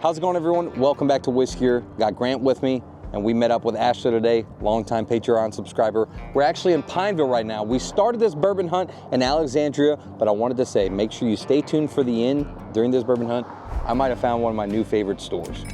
How's it going, everyone? Welcome back to Whiskier. Got Grant with me, and we met up with Ashley today, longtime Patreon subscriber. We're actually in Pineville right now. We started this bourbon hunt in Alexandria, but I wanted to say, make sure you stay tuned for the end during this bourbon hunt. I might have found one of my new favorite stores.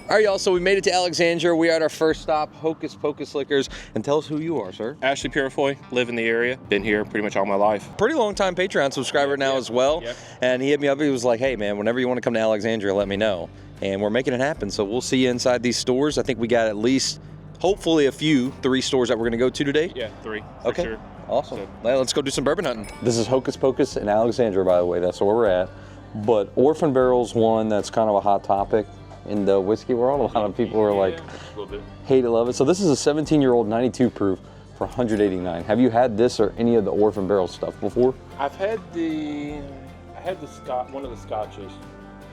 All right, y'all, so we made it to Alexandria. We are at our first stop, Hocus Pocus Liquors. And tell us who you are, sir. Ashley Purifoy, live in the area. Been here pretty much all my life. Pretty long time Patreon subscriber now as well. Yeah. And he hit me up, he was like, hey man, whenever you want to come to Alexandria, let me know. And we're making it happen, so we'll see you inside these stores. I think we got at least, hopefully three stores that we're gonna go to today. Yeah, three, okay. Sure. Awesome. So, Well, let's go do some bourbon hunting. This is Hocus Pocus in Alexandria, by the way, that's where we're at. But Orphan Barrel's one that's kind of a hot topic in the whiskey world. A lot of people are like, hate it, love it. So this is a 17-year-old 92 proof for $189. Have you had this or any of the Orphan Barrel stuff before? I've had one of the scotches.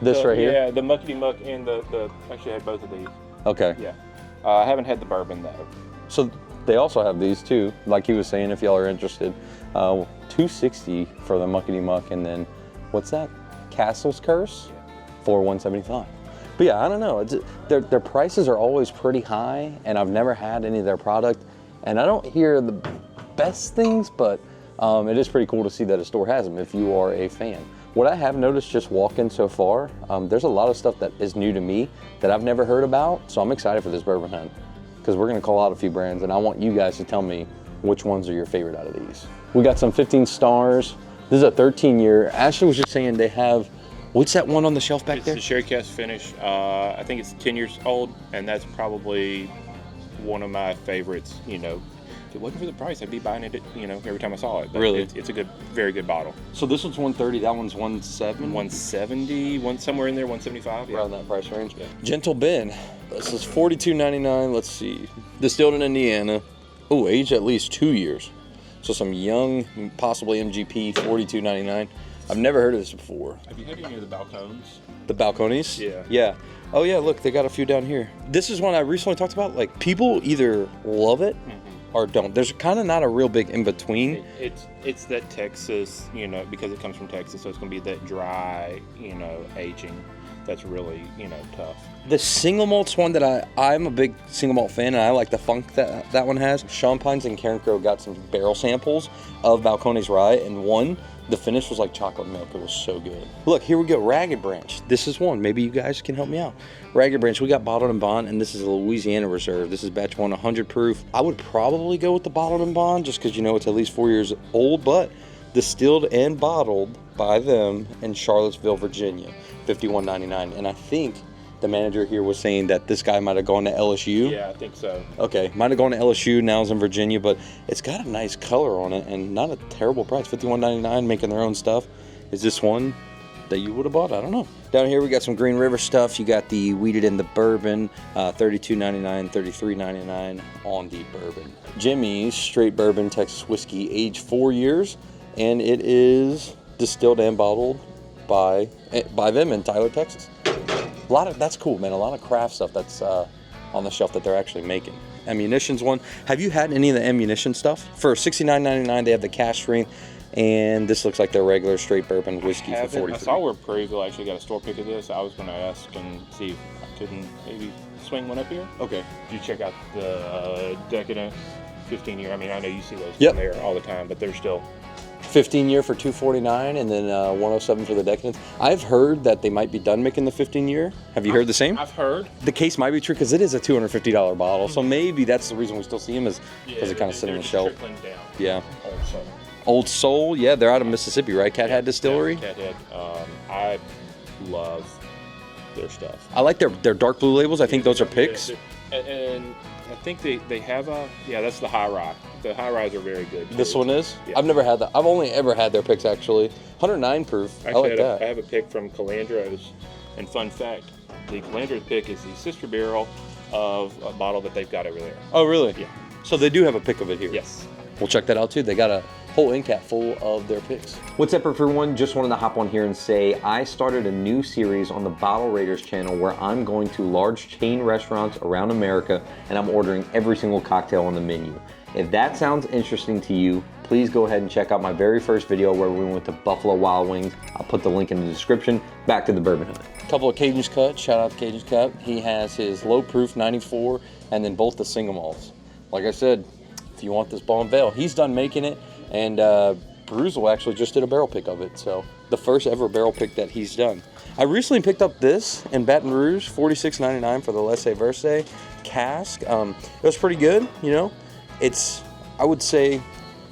This right here? Yeah, the Muckety Muck and the actually I had both of these. Okay. Yeah. I haven't had the bourbon though. So they also have these too, like he was saying, if y'all are interested. $260 for the Muckety Muck, and then what's that? Castle's Curse for $175. But yeah, I don't know. Their prices are always pretty high, and I've never had any of their product, and I don't hear the best things, but it is pretty cool to see that a store has them if you are a fan. What I have noticed just walking so far, there's a lot of stuff that is new to me that I've never heard about, so I'm excited for this bourbon hunt because we're gonna call out a few brands, and I want you guys to tell me which ones are your favorite out of these. We got some 15 stars. This is a 13-year. Ashley was just saying they have, what's that one on the shelf back there? It's a sherry cask finish. I think it's 10 years old, and that's probably one of my favorites. You know, if it wasn't for the price, I'd be buying it, you know, every time I saw it. But really? It's a good, very good bottle. So this one's 130, that one's 170? 170, somewhere in there, 175. Around that price range. Yeah. Gentle Ben. This is $42.99. Let's see. Distilled in Indiana. Oh, aged at least 2 years. So some young, possibly MGP, $42.99. I've never heard of this before. Have you had any of the balcones? The balconies? Yeah. Yeah. Oh yeah, look, they got a few down here. This is one I recently talked about. Like, people either love it or don't. There's kind of not a real big in between. It's that Texas, you know, because it comes from Texas, so it's going to be that dry, you know, aging that's really, you know, tough. The single malt's one that I'm a big single malt fan, and I like the funk that one has. Sean Pines and Karen Crow got some barrel samples of Balcones Rye, and the finish was like chocolate milk. It was so good. Look, here we go, Ragged Branch. This is one. Maybe you guys can help me out. Ragged Branch, we got bottled and bond, and this is a Louisiana Reserve. This is batch 1, 100 proof. I would probably go with the bottled and bond just because, you know, it's at least 4 years old, but distilled and bottled by them in Charlottesville, Virginia, $51.99. And I think the manager here was saying that this guy might have gone to LSU. Yeah, I think so. Okay, might have gone to LSU, now is in Virginia, but it's got a nice color on it and not a terrible price, $51.99, making their own stuff. Is this one that you would have bought? I don't know. Down here we got some Green River stuff. You got the Wheated in the Bourbon, $32.99, $33.99 on the Bourbon. Jimmy's Straight Bourbon Texas Whiskey, aged 4 years, and it is distilled and bottled by them in Tyler, Texas. That's cool, man. A lot of craft stuff that's on the shelf that they're actually making. Ammunition's one. Have you had any of the ammunition stuff? For $69.99, they have the cask strength, and this looks like their regular straight bourbon whiskey for $43. I saw where Prairieville actually got a store pick of this. I was going to ask and see if I couldn't maybe swing one up here. Okay. Did you check out the Decadent 15-year? I mean, I know you see those there all the time, but they're still 15-year for $249, and then 107 for the Decadence. I've heard that they might be done making the 15-year. Have you heard the same? I've heard. The case might be true because it is a $250 bottle, so maybe that's the reason we still see them is because it kind of sit on the shelf. Down. Yeah. Old Soul. Old Soul, yeah, they're out of Mississippi, right? Cathead Distillery. Cathead. I love their stuff. I like their dark blue labels. I think those are picks. And I think they have that's the high rye. The high ryes are very good too. This one is? Yeah. I've never had that. I've only ever had their picks actually. 109 proof. Actually, I like that. I have a pick from Calandro's, and fun fact, the Calandro pick is the sister barrel of a bottle that they've got over there. Oh really? Yeah. So they do have a pick of it here. Yes. We'll check that out too. They got a whole end cap full of their picks. What's up, everyone? Just wanted to hop on here and say I started a new series on the Bottle Raiders channel where I'm going to large chain restaurants around America and I'm ordering every single cocktail on the menu. If that sounds interesting to you, please go ahead and check out my very first video where we went to Buffalo Wild Wings. I'll put the link in the description. Back to the Bourbon Hut. Couple of Cajun's Cut, shout out to Cajun's Cut. He has his low proof 94 and then both the single malts. Like I said, if you want this Bond Veil, he's done making it, and Bruzel actually just did a barrel pick of it, so the first ever barrel pick that he's done. I recently picked up this in Baton Rouge, $46.99 for the Laissez-Verser cask. It was pretty good, you know. It's, I would say,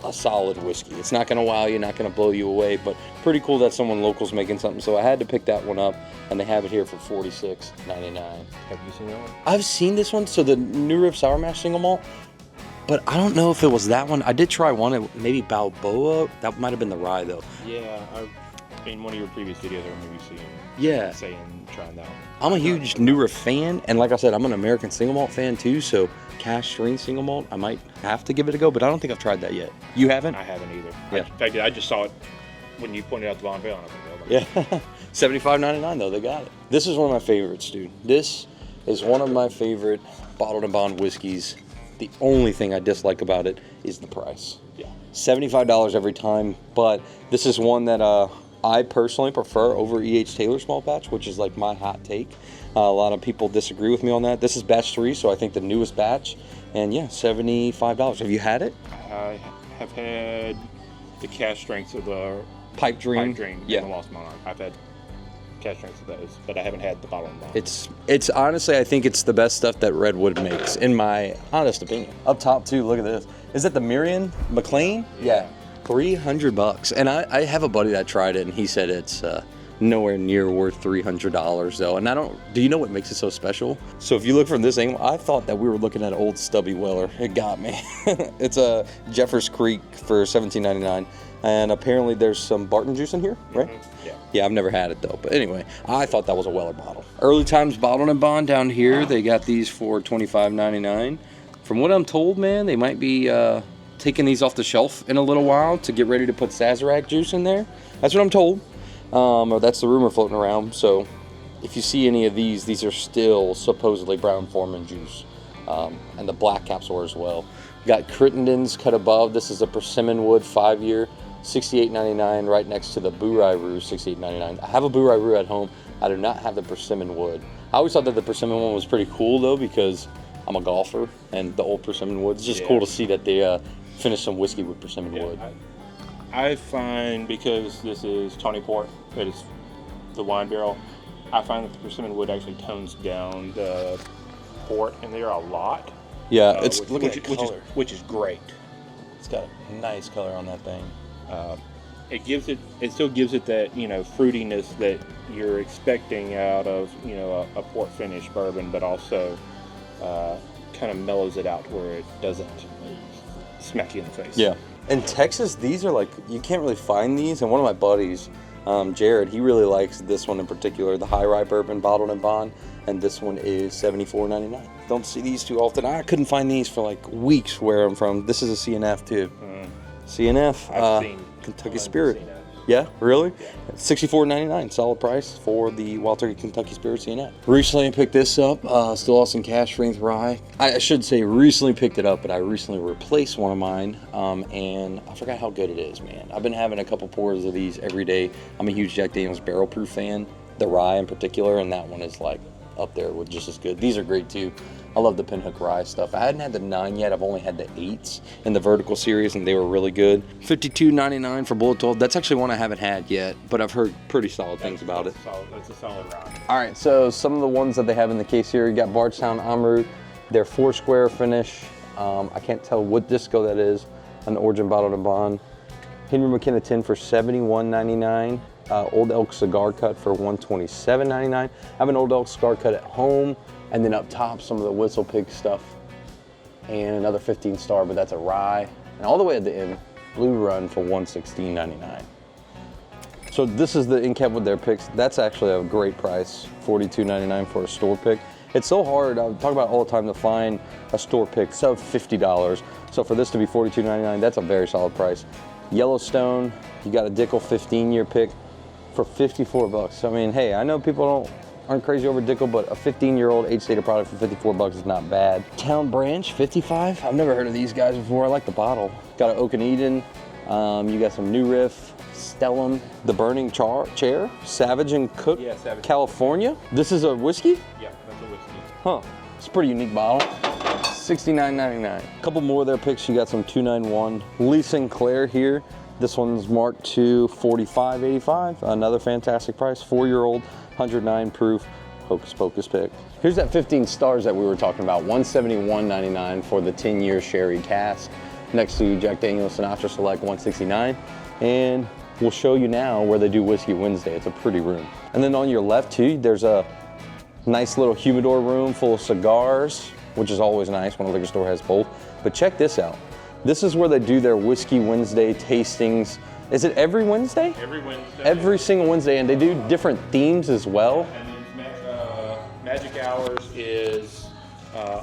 a solid whiskey. It's not gonna wow you, not gonna blow you away, but pretty cool that someone local's making something, so I had to pick that one up, and they have it here for $46.99. Have you seen that one? I've seen this one, so the New Riff Sour Mash single malt, but I don't know if it was that one. I did try one, maybe Balboa. That might have been the rye, though. Yeah, in one of your previous videos, I remember you trying that one. I'm a huge New Riff fan, and like I said, I'm an American single malt fan too, so cash strain single malt, I might have to give it a go, but I don't think I've tried that yet. You haven't? I haven't either. Yeah. In fact, I just saw it when you pointed out the Von Veil, and I was like, Yeah, $75.99 though, they got it. This is one of my favorites, dude. This is one of my favorite bottled and bond whiskeys. The only thing I dislike about it is the price. Yeah. $75 every time, but this is one that I personally prefer over E.H. Taylor Small Batch, which is like my hot take. A lot of people disagree with me on that. This is batch 3, so I think the newest batch, and yeah, $75. Have you had it? I have had the cash strengths of the Pipe Dream. Yeah. And the Lost Monarch. I've had cash strengths of those, but I haven't had the bottle and bond. It's honestly, I think it's the best stuff that Redwood makes, in my honest opinion. Up top too, look at this. Is that the Miriam McLean? Yeah. $300. And I have a buddy that tried it, and he said it's nowhere near worth $300 though. And do you know what makes it so special? So if you look from this angle, I thought that we were looking at an old Stubby Weller. It got me. It's a Jeffers Creek for $17.99. And apparently there's some Barton juice in here, right? Mm-hmm. Yeah. Yeah, I've never had it though. But anyway, I thought that was a Weller bottle. Early Times Bottled and Bond down here. They got these for $25.99. From what I'm told, man, they might be taking these off the shelf in a little while to get ready to put Sazerac juice in there. That's what I'm told. Or that's the rumor floating around. So if you see any of these are still supposedly Brown Forman juice. And the black caps are as well. Got Crittenden's cut above. This is a persimmon wood 5-year, $68.99, right next to the Bouray Rue, $68.99. I have a Bouray Rue at home. I do not have the persimmon wood. I always thought that the persimmon one was pretty cool though, because I'm a golfer, and the old persimmon wood. It's just cool to see that they finished some whiskey with persimmon wood. I find, because this is Tawny Port, it is the wine barrel, I find that the persimmon wood actually tones down the port in there a lot. Yeah, look at the color. Which is great. It's got a nice color on that thing. It still gives it that, fruitiness that you're expecting out of, a port finish bourbon, but also kind of mellows it out where it doesn't smack you in the face. Yeah. In Texas, these are like, you can't really find these. And one of my buddies, Jared, he really likes this one in particular, the High Rye Bourbon Bottled and Bond. And this one is $74.99. Don't see these too often. I couldn't find these for like weeks where I'm from. This is a CNF too. CNF, I've seen Kentucky Spirit. CNFs. Yeah, really? Yeah. $64.99, solid price for the Wild Turkey Kentucky Spirit CNF. Recently I picked this up, still Austin Cash Strength Rye. I should say recently picked it up, but I recently replaced one of mine, and I forgot how good it is, man. I've been having a couple pours of these every day. I'm a huge Jack Daniel's Barrel Proof fan, the rye in particular, and that one is like up there with just as good. These are great too. I love the Pinhook Rye stuff. I hadn't had the 9 yet. I've only had the 8s in the vertical series, and they were really good. $52.99 for Bullet 12. That's actually one I haven't had yet, but I've heard pretty solid things about it. That's a solid rye. All right, so some of the ones that they have in the case here, you got Bardstown Amrut. They're 4-square finish. I can't tell what disco that is. An Origin Bottled and Bond. Henry McKenna tin for $71.99. Old Elk Cigar Cut for $127.99. I have an Old Elk Cigar Cut at home, and then up top some of the Whistle Pig stuff, and another 15 star, but that's a rye. And all the way at the end, Blue Run for $116.99. So this is the end cap with their picks. That's actually a great price, $42.99 for a store pick. It's so hard, I talk about it all the time, to find a store pick sub $50. So for this to be $42.99, that's a very solid price. Yellowstone, you got a Dickel 15-year pick for 54 bucks. I mean, hey, I know people aren't crazy over Dickel, but a 15-year-old age-stated product for 54 bucks is not bad. Town Branch, 55. I've never heard of these guys before. I like the bottle. Got an Oak and Eden. You got some New Riff, Stellum, The Burning Chair, Savage and Cook, Yeah, Savage. California. This is a whiskey? Yeah, that's a whiskey. Huh. It's a pretty unique bottle. $69.99. A couple more of their picks. You got some 291. Lee Sinclair here. This one's marked to $45.85. Another fantastic price. 4-year-old, 109 proof. Hocus Pocus pick. Here's that 15 stars that we were talking about. $171.99 for the 10-year sherry cask. Next to Jack Daniel's Sinatra Select, $169. And we'll show you now where they do Whiskey Wednesday. It's a pretty room. And then on your left too, there's a nice little humidor room full of cigars, which is always nice when a liquor store has both. But check this out. This is where they do their Whiskey Wednesday tastings. Is it every Wednesday? Every Wednesday. Every single Wednesday, and they do different themes as well. And then Magic Hours is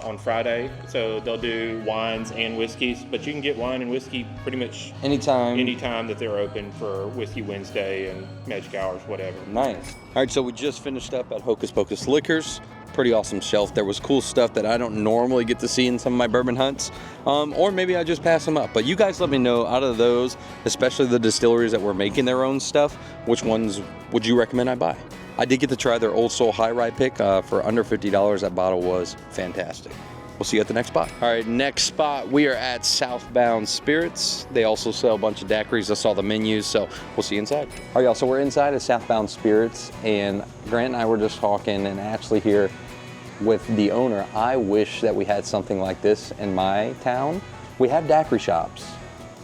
on Friday, so they'll do wines and whiskeys, but you can get wine and whiskey pretty much anytime that they're open for Whiskey Wednesday and Magic Hours, whatever. Nice. All right, so we just finished up at Hocus Pocus Liquors. Pretty awesome shelf. There was cool stuff that I don't normally get to see in some of my bourbon hunts, or maybe I just pass them up. But you guys let me know, out of those, especially the distilleries that were making their own stuff, which ones would you recommend I buy? I did get to try their Old Soul High Rye pick for under $50. That bottle was fantastic. We'll see you at the next spot. All right, next spot, we are at Southbound Spirits. They also sell a bunch of daiquiris. I saw the menus, so we'll see you inside. All right, y'all, so we're inside at Southbound Spirits, and Grant and I were just talking, and Ashley here with the owner. I wish that we had something like this in my town. We have daiquiri shops,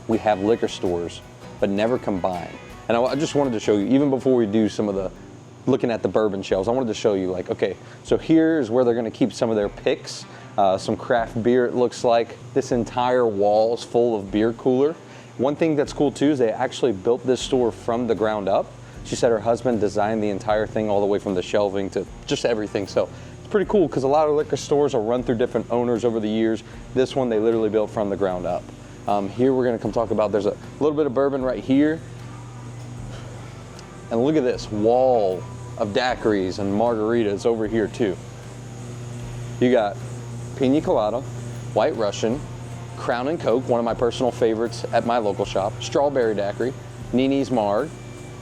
we have liquor stores, but never combined. And I just wanted to show you, even before we do some of the looking at the bourbon shelves, I wanted to show you, like, okay, so here's where they're gonna keep some of their picks, some craft beer. It looks like this entire wall is full of beer cooler. One thing that's cool too is they actually built this store from the ground up. She said her husband designed the entire thing, all the way from the shelving to just everything. So it's pretty cool, because a lot of liquor stores will run through different owners over the years. This one they literally built from the ground up. Here we're gonna come talk about, there's a little bit of bourbon right here. And look at this wall of daiquiris and margaritas over here too. You got Pina Colada, White Russian, Crown and Coke, one of my personal favorites at my local shop, Strawberry Daiquiri, Nini's Marg,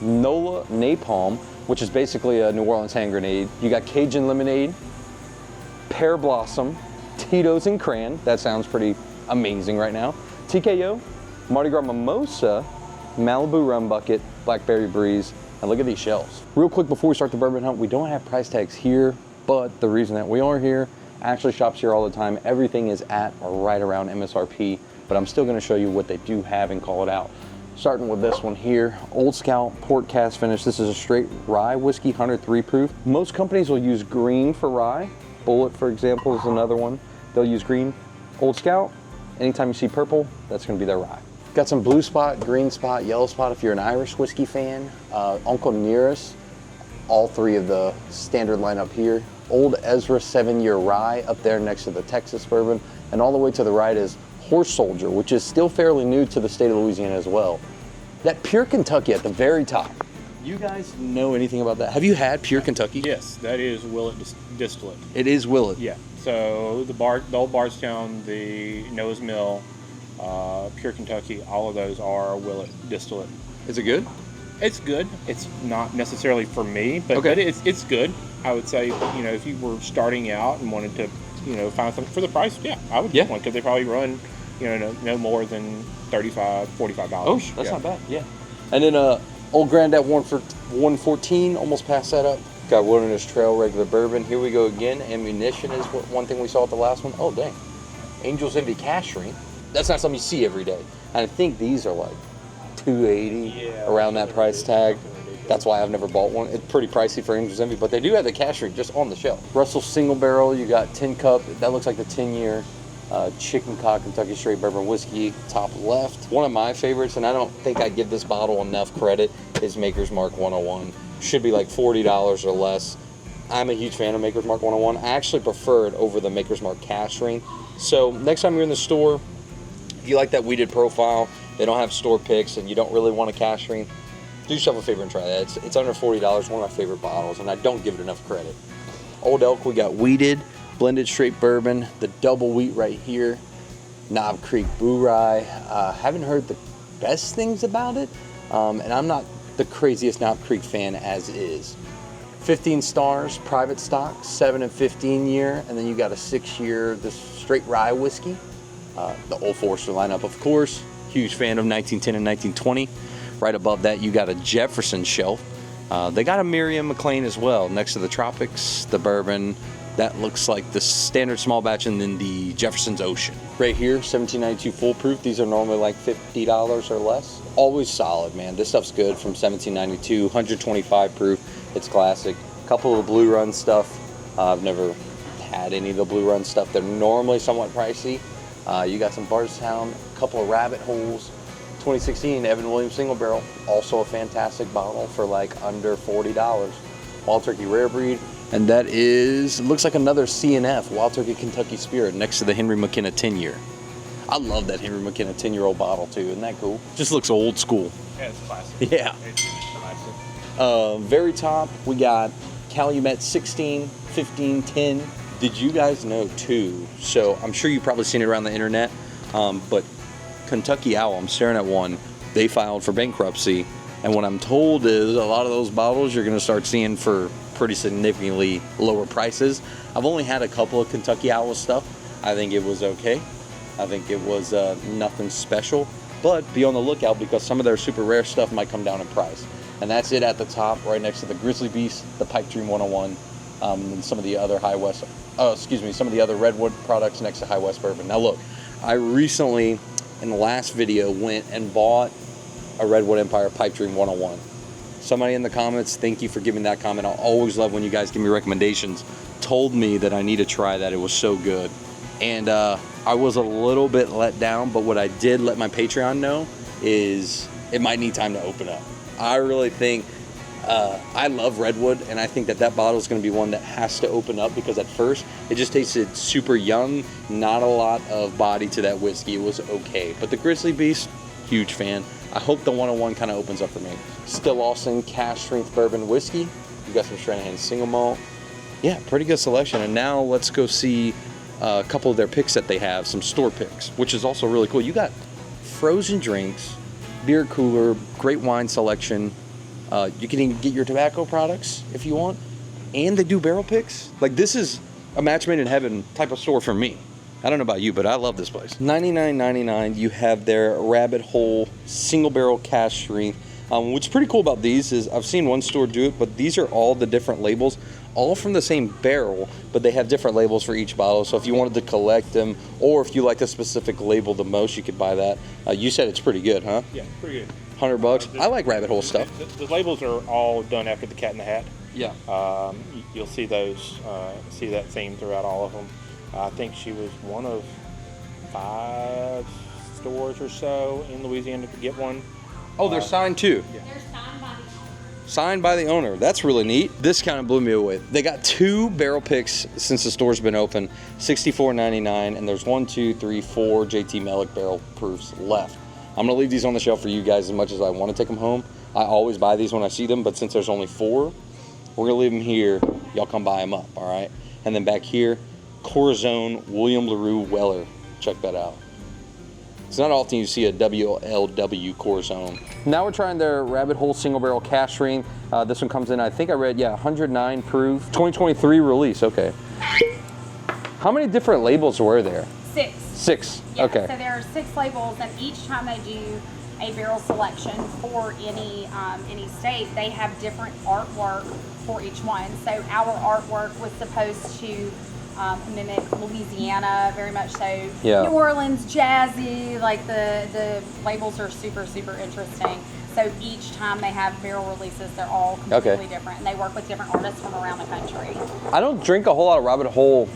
Nola Napalm, which is basically a New Orleans hand grenade. You got Cajun Lemonade, Pear Blossom, Tito's and Cran. That sounds pretty amazing right now. TKO, Mardi Gras Mimosa, Malibu Rum Bucket, Blackberry Breeze, and look at these shelves. Real quick before we start the bourbon hunt, we don't have price tags here, but the reason that we are here, Ashley shops here all the time. Everything is at or right around MSRP, but I'm still gonna show you what they do have and call it out. Starting with this one here, Old Scout Port Cast Finish. This is a straight rye whiskey, 103 proof. Most companies will use green for rye. Bullet, for example, is another one. They'll use green. Old Scout, anytime you see purple, that's gonna be their rye. Got some blue spot, green spot, yellow spot if you're an Irish whiskey fan. Uncle Nearest, all three of the standard lineup here. Old Ezra 7-year rye up there next to the Texas bourbon. And all the way to the right is Horse Soldier, which is still fairly new to the state of Louisiana as well. That Pure Kentucky at the very top. You guys know anything about that? Have you had Pure Kentucky? Yes, that is Willet distillate. It is Willet. Yeah. So the old Bardstown, the Noah's Mill, Pure Kentucky, all of those are Willet distillate. Is it good? It's good. It's not necessarily for me, but, okay. but it's good. I would say, if you were starting out and wanted to, find something for the price, yeah, I would get one, because they probably run, no more than $35, $45. Oh, that's not bad. Yeah. And then Old Grandad 114, almost passed that up. Got Wilderness Trail regular bourbon. Here we go again. Ammunition is one thing we saw at the last one. Oh, dang. Angel's Envy Cash Ring. That's not something you see every day. And I think these are like $280 around that price tag. That's why I've never bought one. It's pretty pricey for Angel's Envy, but they do have the cash ring just on the shelf. Russell Single Barrel, you got 10 cup. That looks like the 10-year Chicken Cock Kentucky Straight Bourbon Whiskey, top left. One of my favorites, and I don't think I give this bottle enough credit, is Maker's Mark 101. Should be like $40 or less. I'm a huge fan of Maker's Mark 101. I actually prefer it over the Maker's Mark cash ring. So next time you're in the store, if you like that weeded profile, they don't have store picks, and you don't really want a cash strength, do yourself a favor and try that. It's under $40, one of my favorite bottles, and I don't give it enough credit. Old Elk, we got wheated, blended straight bourbon, the double wheat right here, Knob Creek Boo Rye. Haven't heard the best things about it, and I'm not the craziest Knob Creek fan as is. 15 stars, private stock, 7 and 15 year, and then you got a 6-year, this straight rye whiskey. The Old Forester lineup, of course. Huge fan of 1910 and 1920. Right above that, you got a Jefferson shelf. They got a Miriam McLean as well, next to the Tropics, the bourbon. That looks like the standard small batch, and then the Jefferson's Ocean. Right here, 1792 full proof. These are normally like $50 or less. Always solid, man. This stuff's good from 1792, 125 proof. It's classic. Couple of Blue Run stuff. I've never had any of the Blue Run stuff. They're normally somewhat pricey. You got some Bardstown, a couple of Rabbit Holes. 2016 Evan Williams single barrel, also a fantastic bottle for like under $40. Wild Turkey Rare Breed, and that is, looks like another CNF, Wild Turkey Kentucky Spirit, next to the Henry McKenna 10-year. I love that Henry McKenna 10-year-old bottle too, isn't that cool? Just looks old school. Yeah, it's classic. Yeah. It's classic. Very top, we got Calumet 16, 15, 10. Did you guys know too, so I'm sure you've probably seen it around the internet, but Kentucky Owl, I'm staring at one, they filed for bankruptcy, and what I'm told is a lot of those bottles you're going to start seeing for pretty significantly lower prices. I've only had a couple of Kentucky Owl stuff. I think it was okay. I think it was nothing special, but be on the lookout because some of their super rare stuff might come down in price. And that's it at the top, right next to the Grizzly Beast, the Pipe Dream 101, and some of the other some of the other Redwood products next to High West Bourbon. Now look, I recently, in the last video, went and bought a Redwood Empire Pipe Dream 101. Somebody in the comments, thank you for giving that comment. I always love when you guys give me recommendations. Told me that I need to try that. It was so good. And I was a little bit let down, but what I did let my Patreon know is it might need time to open up. I really think, I love Redwood, and I think that that bottle is going to be one that has to open up because at first it just tasted super young, not a lot of body to that whiskey. It was okay. But the Grizzly Beast, huge fan. I hope the 101 kind of opens up for me. Still Austin Cash Strength Bourbon Whiskey. You got some Stranahan Single Malt. Yeah, pretty good selection. And now let's go see a couple of their picks that they have, some store picks, which is also really cool. You got frozen drinks, beer cooler, great wine selection. You can even get your tobacco products if you want. And they do barrel picks. Like, this is a match made in heaven type of store for me. I don't know about you, but I love this place. $99.99, you have their Rabbit Hole single barrel cash strength. What's pretty cool about these is I've seen one store do it, but these are all the different labels, all from the same barrel, but they have different labels for each bottle. So if you wanted to collect them, or if you like the specific label the most, you could buy that. You said it's pretty good, huh? Yeah, pretty good. $100. I like Rabbit Hole stuff. The labels are all done after the Cat in the Hat. Yeah. You'll see those, see that theme throughout all of them. I think she was one of 5 stores or so in Louisiana to get one. Oh, they're signed too. Yeah. They're signed by the owner. Signed by the owner. That's really neat. This kind of blew me away. They got 2 barrel picks since the store's been open, $64.99, and there's 1, 2, 3, 4 JT Melick barrel proofs left. I'm gonna leave these on the shelf for you guys as much as I want to take them home. I always buy these when I see them, but since there's only 4, we're gonna leave them here. Y'all come buy them up, all right? And then back here, Corazon William LaRue Weller. Check that out. It's not often you see a WLW Corazon. Now we're trying their Rabbit Hole single barrel cash strength. This one comes in, I think I read, 109 proof, 2023 release, okay. How many different labels were there? 6. 6, Yeah, okay. so there are 6 labels, and each time they do a barrel selection for any state, they have different artwork for each one. So our artwork was supposed to mimic Louisiana, very much so. Yeah. New Orleans, jazzy, like the labels are super, super interesting. So each time they have barrel releases, they're all completely different, and they work with different artists from around the country. I don't drink a whole lot of Rabbit Hole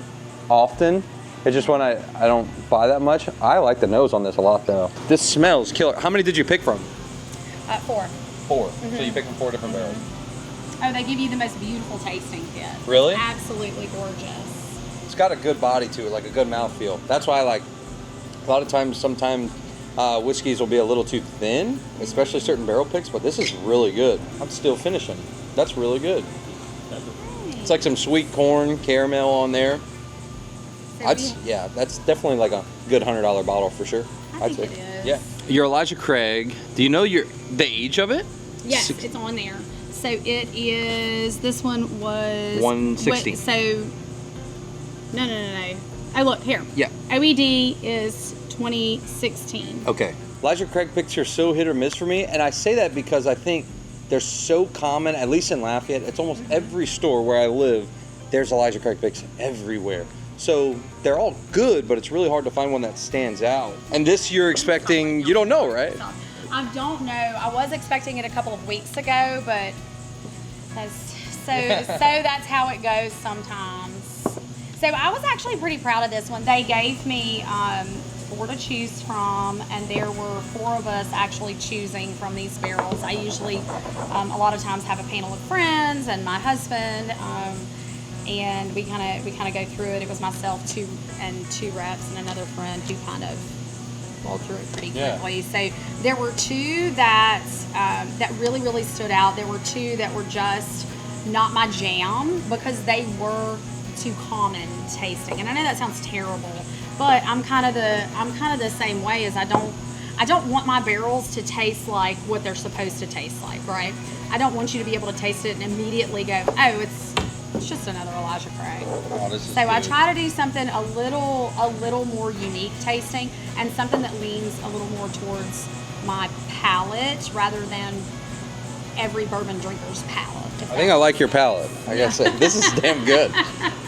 often. It's just when I don't buy that much. I like the nose on this a lot though. This smells killer. How many did you pick from? 4. 4. So you picked from 4 different barrels. Oh, they give you the most beautiful tasting kit. Really? Absolutely gorgeous. It's got a good body to it, like a good mouthfeel. That's why I like, a lot of times, sometimes whiskeys will be a little too thin, especially certain barrel picks, but this is really good. I'm still finishing. That's really good. It's like some sweet corn caramel on there. Yeah, that's definitely like a good $100 bottle for sure. I think it is. Yeah. Your Elijah Craig. Do you know the age of it? Yes, it's on there. So it is. This one was 160. So no. Oh, look here. Yeah. OED is 2016. Okay. Elijah Craig picks are so hit or miss for me, and I say that because I think they're so common, at least in Lafayette. It's almost every store where I live, there's Elijah Craig picks everywhere. So they're all good, but it's really hard to find one that stands out. And this you're expecting, you don't know, right? I don't know. I was expecting it a couple of weeks ago, but that's how it goes sometimes. So I was actually pretty proud of this one. They gave me 4 to choose from, and there were 4 of us actually choosing from these barrels. I usually, a lot of times, have a panel of friends and my husband, and we kind of go through it. It was myself, 2 reps, and another friend who kind of rolled through it pretty quickly. So there were 2 that really stood out. There were 2 that were just not my jam because they were too common tasting. And I know that sounds terrible, but I'm kind of the same way. As I don't want my barrels to taste like what they're supposed to taste like, right? I don't want you to be able to taste it and immediately go, oh, it's just another Elijah Craig. Oh, this is so good. I try to do something a little more unique tasting and something that leans a little more towards my palate rather than every bourbon drinker's palate. I think I like your palate. I gotta say, this is damn good.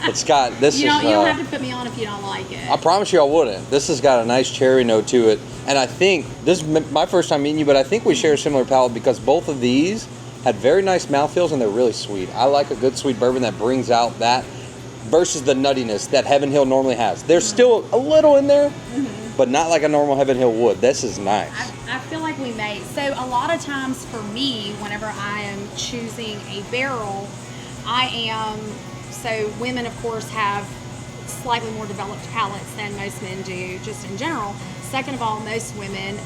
It's got this. You don't have to put me on if you don't like it. I promise you I wouldn't. This has got a nice cherry note to it. And I think, this is my first time meeting you, but I think we share a similar palate because both of these had very nice mouthfeels and they're really sweet. I like a good sweet bourbon that brings out that versus the nuttiness that Heaven Hill normally has. There's still a little in there, but not like a normal Heaven Hill would. This is nice. I feel like we made, so a lot of times for me, whenever I am choosing a barrel, so women of course have slightly more developed palates than most men do, just in general. Second of all, most women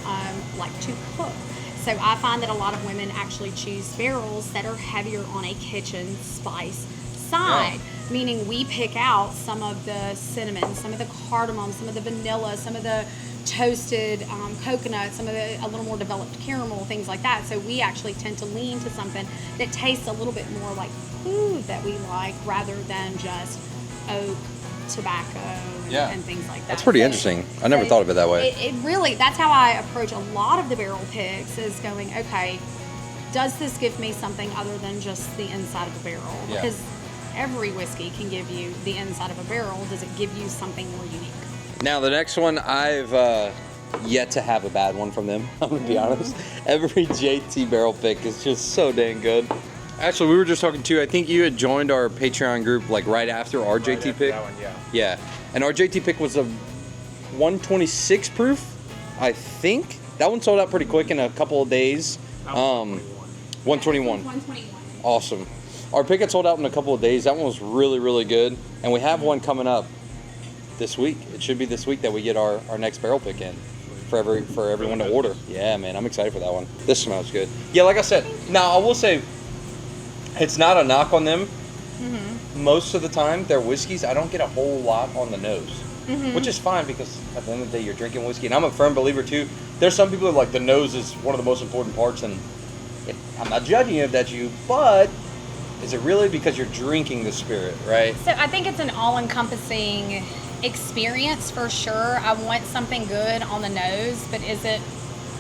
like to cook. So I find that a lot of women actually choose barrels that are heavier on a kitchen spice side, meaning we pick out some of the cinnamon, some of the cardamom, some of the vanilla, some of the toasted coconut, some of the a little more developed caramel, things like that. So we actually tend to lean to something that tastes a little bit more like food that we like rather than just oak, tobacco, and things like that. That's pretty interesting. I never thought of it that way. It really, that's how I approach a lot of the barrel picks, is going, okay, does this give me something other than just the inside of a barrel? Yeah. Because every whiskey can give you the inside of a barrel. Does it give you something more unique? Now the next one, I've yet to have a bad one from them, I'm gonna be honest. Every JT barrel pick is just so dang good. Actually, we were just talking to, I think you had joined our Patreon group like right after our JT pick. That one, yeah. Yeah, and our JT pick was a 126 proof, I think. That one sold out pretty quick in a couple of days. 121. 121. Awesome. Our pick had sold out in a couple of days. That one was really, really good. And we have one coming up this week. It should be this week that we get our next barrel pick in for everyone to order. Yeah, man, I'm excited for that one. This smells good. Yeah, like I said, now I will say, it's not a knock on them. Most of the time, their whiskeys, I don't get a whole lot on the nose, which is fine because at the end of the day, you're drinking whiskey. And I'm a firm believer too. There's some people that are like, the nose is one of the most important parts, and I'm not judging you if that's you, but is it really because you're drinking the spirit, right? So I think it's an all-encompassing experience for sure. I want something good on the nose, but is it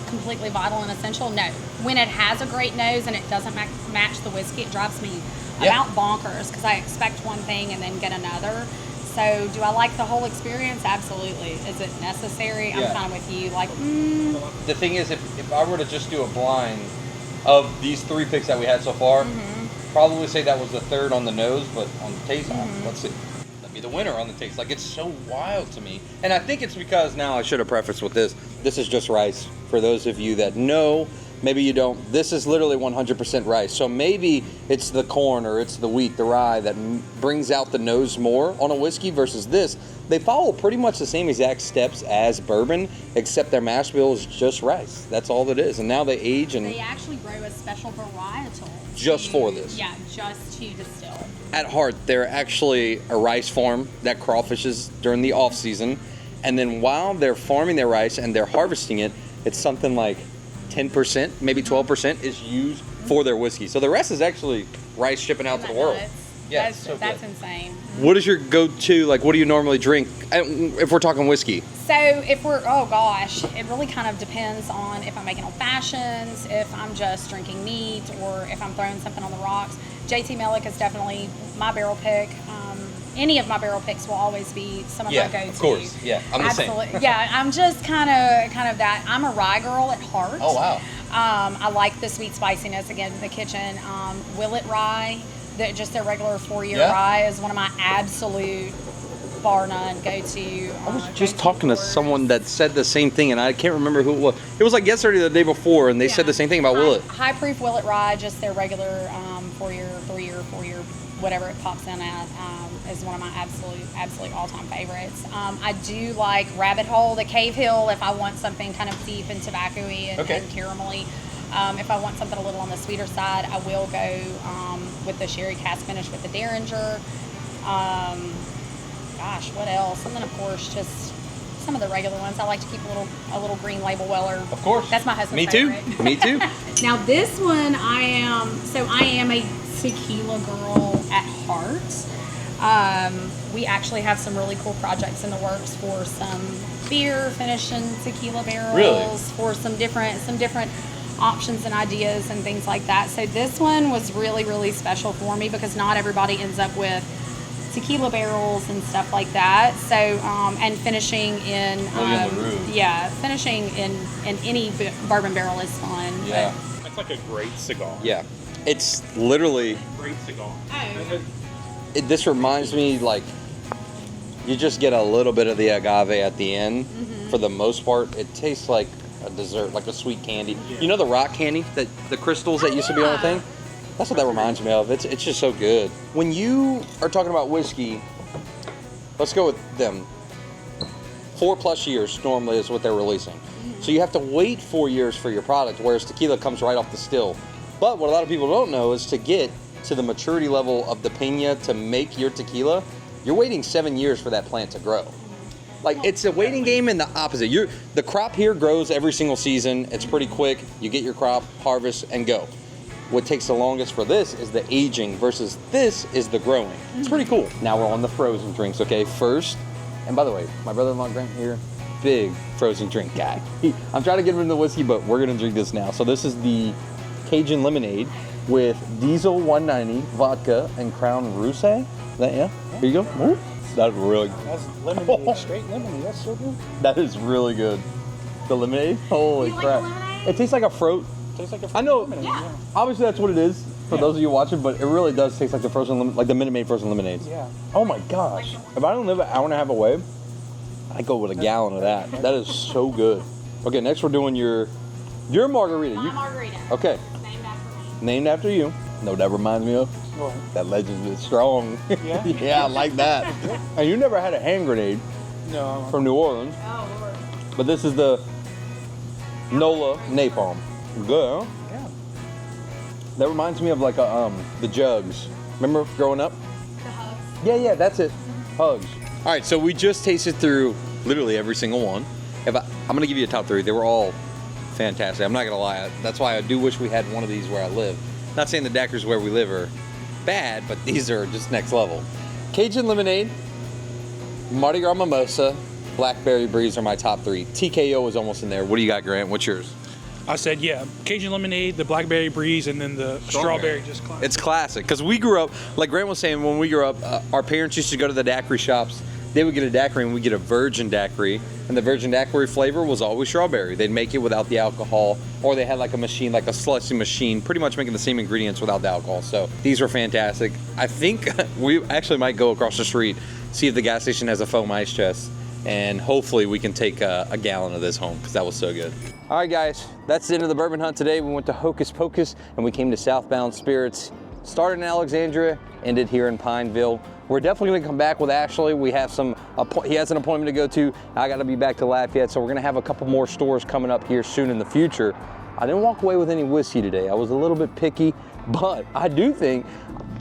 completely vital and essential? No. When it has a great nose and it doesn't match the whiskey, it drives me about bonkers because I expect one thing and then get another. So do I like the whole experience? Absolutely. Is it necessary? I'm kind of with you. Like, The thing is, if I were to just do a blind of these 3 picks that we had so far, probably say that was the third on the nose, but on the taste, let's see. That'd be the winner on the taste. Like, it's so wild to me. And I think it's because, now I should have prefaced with this, this is just rice. For those of you that know, maybe you don't, this is literally 100% rice. So maybe it's the corn or it's the wheat, the rye that brings out the nose more on a whiskey versus this. They follow pretty much the same exact steps as bourbon, except their mash bill is just rice. That's all it is. And now they age and They actually grow a special varietal. Just for this. Yeah, just to distill. at heart, they're actually a rice farm that crawfishes during the off season. And then while they're farming their rice and they're harvesting it, it's something like 10%, maybe 12% is used for their whiskey. So the rest is actually rice shipping out to the world. Yeah, that's, so that's good. insane. What is your go-to, like what do you normally drink if we're talking whiskey? So if we're, oh gosh, it really kind of depends on if I'm making old fashions, if I'm just drinking neat, or if I'm throwing something on the rocks. JT Mellick is definitely my barrel pick. Any of my barrel picks will always be some of my go-to. Of course. Yeah, I'm the same. Yeah, I'm just kind of that. I'm a rye girl at heart. Oh, wow. I like the sweet spiciness. Again, in the kitchen. Willet rye, just their regular 4-year rye is one of my absolute bar none go-to. I was just talking to someone that said the same thing, and I can't remember who it was. It was like yesterday or the day before, and they said the same thing about Willet. High proof Willet rye, just their regular 4-year, whatever it pops in at, is one of my absolute all-time favorites. I do like Rabbit Hole, the Cave Hill, if I want something kind of deep and tobacco-y and caramelly. If I want something a little on the sweeter side, I will go with the sherry cask finish with the Derringer. Gosh, what else? And then of course just some of the regular ones. I like to keep a little green label Weller. Of course. That's my husband's Me too. favorite. Me too. Now this one I am a tequila girl at heart. We actually have some really cool projects in the works for some beer finished in tequila barrels, for some different options and ideas and things like that. So this one was really, really special for me because not everybody ends up with tequila barrels and stuff like that. So and finishing in finishing in any bourbon barrel is fun. Yeah. It's like a great cigar. Yeah. It's literally, Great cigar. Oh. this reminds me, like, you just get a little bit of the agave at the end. For the most part, it tastes like a dessert, like a sweet candy. You know the rock candy, that the crystals that used to be on the thing? That's what that reminds me of. It's just so good. When you are talking about whiskey, let's go with them. 4+ years normally is what they're releasing. So you have to wait 4 years for your product, whereas tequila comes right off the still. But what a lot of people don't know is to get to the maturity level of the piña to make your tequila, you're waiting 7 years for that plant to grow. Like, it's a waiting game and the opposite. The crop here grows every single season. It's pretty quick. You get your crop, harvest, and go. What takes the longest for this is the aging versus this is the growing. It's pretty cool. Now we're on the frozen drinks, okay? First, and by the way, my brother-in-law Grant here, big frozen drink guy. I'm trying to get him into whiskey, but we're gonna drink this now. So this is the Cajun lemonade with Diesel 190, vodka, and Crown Rousse. Here you go. Ooh, that's really good. That's lemonade, straight lemonade. That's so good. That is really good. The lemonade? Holy You like crap. the lemonade? It tastes like a fruit. Tastes like a I know, lemonade. Yeah. obviously that's what it is for those of you watching, but it really does taste like the frozen, like the Minute Maid frozen lemonades. Yeah. Oh my gosh. If I don't live an hour and a half away, I'd go with a gallon of that. That is so good. Okay, next we're doing your margarita. My margarita. Okay, Named after me. named after you. No, that reminds me of? Well, That legend is strong. Yeah? Yeah, I like that. And you never had a hand grenade no. from New Orleans, Oh Lord. but this is the Nola Napalm. Good, huh? Yeah. That reminds me of like the jugs. Remember growing up? The hugs. Yeah, that's it. Hugs. All right, so we just tasted through literally every single one. I'm gonna give you a top 3. They were all fantastic. I'm not gonna lie. That's why I do wish we had one of these where I live. Not saying the daiquiris where we live are bad, but these are just next level. Cajun lemonade, Mardi Gras mimosa, blackberry breeze are my top 3. TKO is almost in there. What do you got, Grant? What's yours? I said, Cajun lemonade, the blackberry breeze, and then the strawberry just classic. It's classic because we grew up, like Grant was saying, when we grew up, our parents used to go to the daiquiri shops. They would get a daiquiri and we'd get a virgin daiquiri, and the virgin daiquiri flavor was always strawberry. They'd make it without the alcohol, or they had like a machine, like a slushy machine, pretty much making the same ingredients without the alcohol. So these were fantastic. I think we actually might go across the street, see if the gas station has a foam ice chest, and hopefully we can take a gallon of this home because that was so good. All right, guys, that's the end of the bourbon hunt today. We went to Hocus Pocus and we came to Southbound Spirits. started in Alexandria, ended here in Pineville. We're definitely gonna come back with Ashley. We have he has an appointment to go to. I gotta be back to Lafayette, so we're gonna have a couple more stores coming up here soon in the future. I didn't walk away with any whiskey today. I was a little bit picky, but I do think,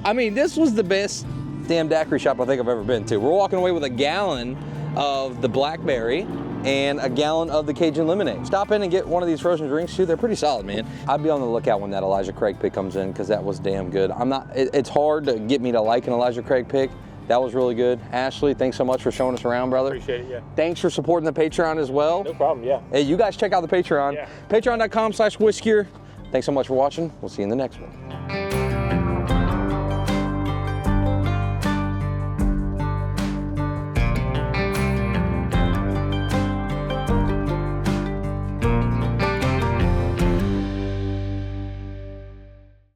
I mean, this was the best damn daiquiri shop I think I've ever been to. We're walking away with a gallon of the blackberry and a gallon of the Cajun lemonade. Stop in and get one of these frozen drinks too. They're pretty solid, man. I'd be on the lookout when that Elijah Craig pick comes in because that was damn good. It's hard to get me to like an Elijah Craig pick. That was really good. Ashley, thanks so much for showing us around, brother. Appreciate it, yeah. Thanks for supporting the Patreon as well. No problem, yeah. Hey, you guys check out the Patreon. Yeah. Patreon.com/whiskier. Thanks so much for watching. We'll see you in the next one.